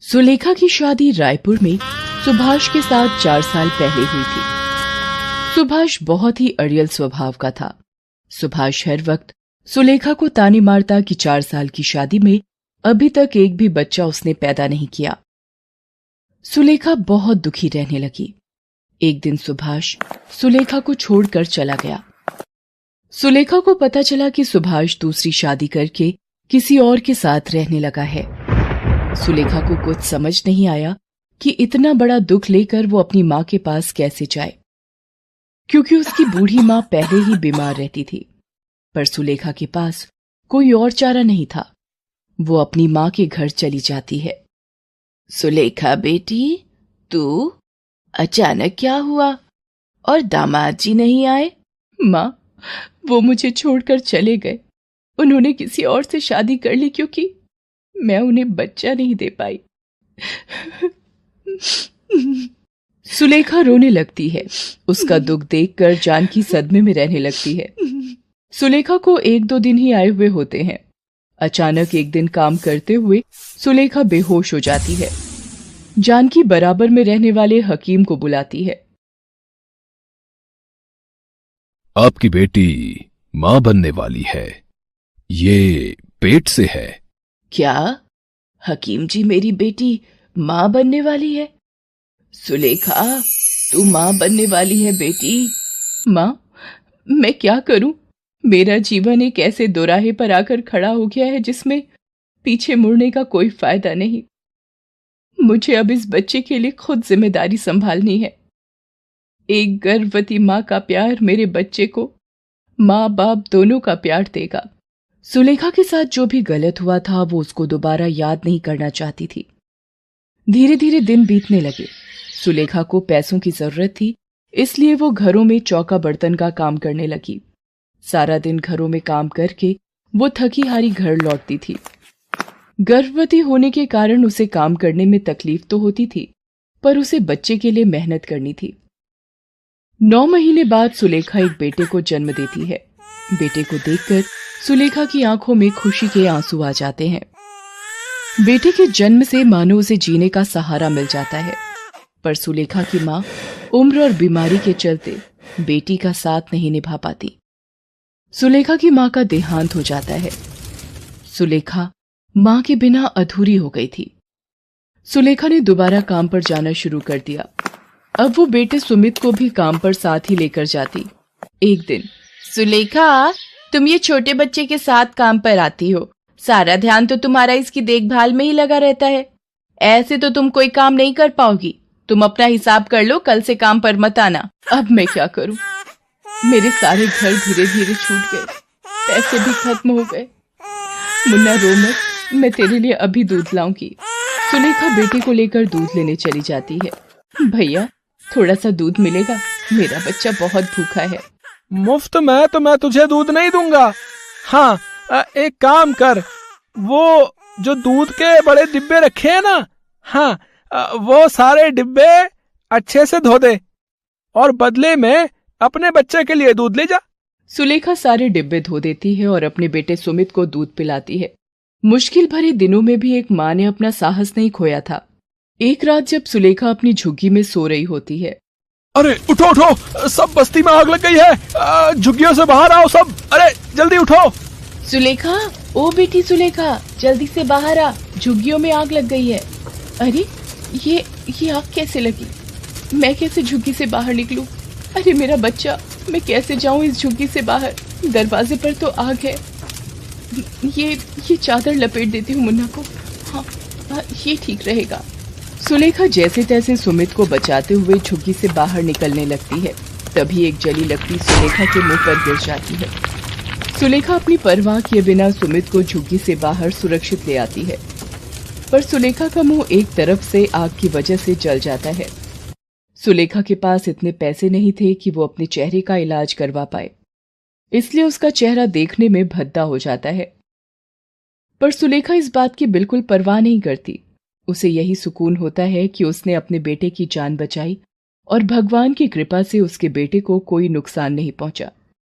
सुलेखा की शादी रायपुर में सुभाष के साथ 4 साल पहले हुई थी। सुभाष बहुत ही अड़ियल स्वभाव का था। सुभाष हर वक्त सुलेखा को ताने मारता कि 4 साल की शादी में अभी तक एक भी बच्चा उसने पैदा नहीं किया। सुलेखा बहुत दुखी रहने लगी। एक दिन सुभाष सुलेखा को छोड़कर चला गया। सुलेखा को पता चला कि सुभाष दूसरी शादी करके किसी और के साथ रहने लगा है। सुलेखा को कुछ समझ नहीं आया कि इतना बड़ा दुख लेकर वो अपनी मां के पास कैसे जाए, क्योंकि उसकी बूढ़ी मां पहले ही बीमार रहती थी। पर सुलेखा के पास कोई और चारा नहीं था। वो अपनी मां के घर चली जाती है। सुलेखा बेटी, तू अचानक क्या हुआ और दामाद जी नहीं आए? मां, वो मुझे छोड़कर चले गए। उन्होंने किसी और से शादी कर ली क्योंकि मैं उन्हें बच्चा नहीं दे पाई। सुलेखा रोने लगती है। उसका दुख देखकर जानकी सदमे में रहने लगती है। सुलेखा को 1-2 दिन ही आए हुए होते हैं। अचानक एक दिन काम करते हुए सुलेखा बेहोश हो जाती है। जानकी बराबर में रहने वाले हकीम को बुलाती है। आपकी बेटी मां बनने वाली है। ये पेट से है। क्या हकीम जी, मेरी बेटी मां बनने वाली है? सुलेखा, तू मां बनने वाली है बेटी। मां, मैं क्या करूं? मेरा जीवन एक ऐसे दोराहे पर आकर खड़ा हो गया है जिसमें पीछे मुड़ने का कोई फायदा नहीं। मुझे अब इस बच्चे के लिए खुद जिम्मेदारी संभालनी है। एक गर्भवती मां का प्यार मेरे बच्चे को मां बाप दोनों का प्यार देगा। सुलेखा के साथ जो भी गलत हुआ था वो उसको दोबारा याद नहीं करना चाहती थी। धीरे धीरे दिन बीतने लगे। सुलेखा को पैसों की जरूरत थी, इसलिए वो घरों में चौका बर्तन का काम करने लगी। सारा दिन घरों में काम करके वो थकी हारी घर लौटती थी। गर्भवती होने के कारण उसे काम करने में तकलीफ तो होती थी, पर उसे बच्चे के लिए मेहनत करनी थी। 9 महीने बाद सुलेखा एक बेटे को जन्म देती है। बेटे को देखकर सुलेखा की आंखों में खुशी के आंसू आ जाते हैं। बेटे के जन्म से मानो उसे जीने का सहारा मिल जाता है, पर सुलेखा की मां उम्र और बीमारी के चलते बेटी का साथ नहीं निभा पाती। सुलेखा की मां का देहांत हो जाता है। सुलेखा मां के बिना अधूरी हो गई थी। सुलेखा ने दोबारा काम पर जाना शुरू कर दिया। अब वो बेटे सुमित को भी काम पर साथ ही लेकर जाती। एक दिन, सुलेखा, तुम ये छोटे बच्चे के साथ काम पर आती हो, सारा ध्यान तो तुम्हारा इसकी देखभाल में ही लगा रहता है। ऐसे तो तुम कोई काम नहीं कर पाओगी। तुम अपना हिसाब कर लो, कल से काम पर मत आना। अब मैं क्या करूं? मेरे सारे घर धीरे धीरे छूट गए, पैसे भी खत्म हो गए। मुन्ना, रो मत, मैं तेरे लिए अभी दूध लाऊंगी। सुलेखा बेटे को लेकर दूध लेने चली जाती है। भैया, थोड़ा सा दूध मिलेगा? मेरा बच्चा बहुत भूखा है। मुफ्त में तो मैं तुझे दूध नहीं दूंगा। हाँ, एक काम कर, वो जो दूध के बड़े डिब्बे रखे हैं ना, हाँ, वो सारे डिब्बे अच्छे से धो दे और बदले में अपने बच्चे के लिए दूध ले जा। सुलेखा सारे डिब्बे धो देती है और अपने बेटे सुमित को दूध पिलाती है। मुश्किल भरे दिनों में भी एक मां ने अपना साहस नहीं खोया था। एक रात जब सुलेखा अपनी झुग्गी में सो रही होती है। अरे उठो उठो, सब बस्ती में आग लग गई है, झुग्गियों से बाहर आओ सब। अरे जल्दी उठो। सुलेखा, ओ बेटी सुलेखा, जल्दी से बाहर आ, झुग्गियों में आग लग गई है। अरे ये आग कैसे लगी? मैं कैसे झुग्गी से बाहर निकलूं? अरे मेरा बच्चा, मैं कैसे जाऊं इस झुग्गी से बाहर? दरवाजे पर तो आग है। ये चादर लपेट देती हूँ मुन्ना को। हाँ, ये ठीक रहेगा। सुलेखा जैसे तैसे सुमित को बचाते हुए झुग्गी से बाहर निकलने लगती है। तभी एक जली लकड़ी सुलेखा के मुंह पर गिर जाती है। सुलेखा अपनी परवाह किए बिना सुमित को झुग्गी से बाहर सुरक्षित ले आती है, पर सुलेखा का मुंह एक तरफ से आग की वजह से जल जाता है। सुलेखा के पास इतने पैसे नहीं थे कि वो अपने चेहरे का इलाज करवा पाए, इसलिए उसका चेहरा देखने में भद्दा हो जाता है। पर सुलेखा इस बात की बिल्कुल परवाह नहीं करती। उसे यही सुकून होता है कि उसने अपने बेटे की जान बचाई और भगवान की कृपा से उसके बेटे को कोई नुकसान नहीं पहुंचा।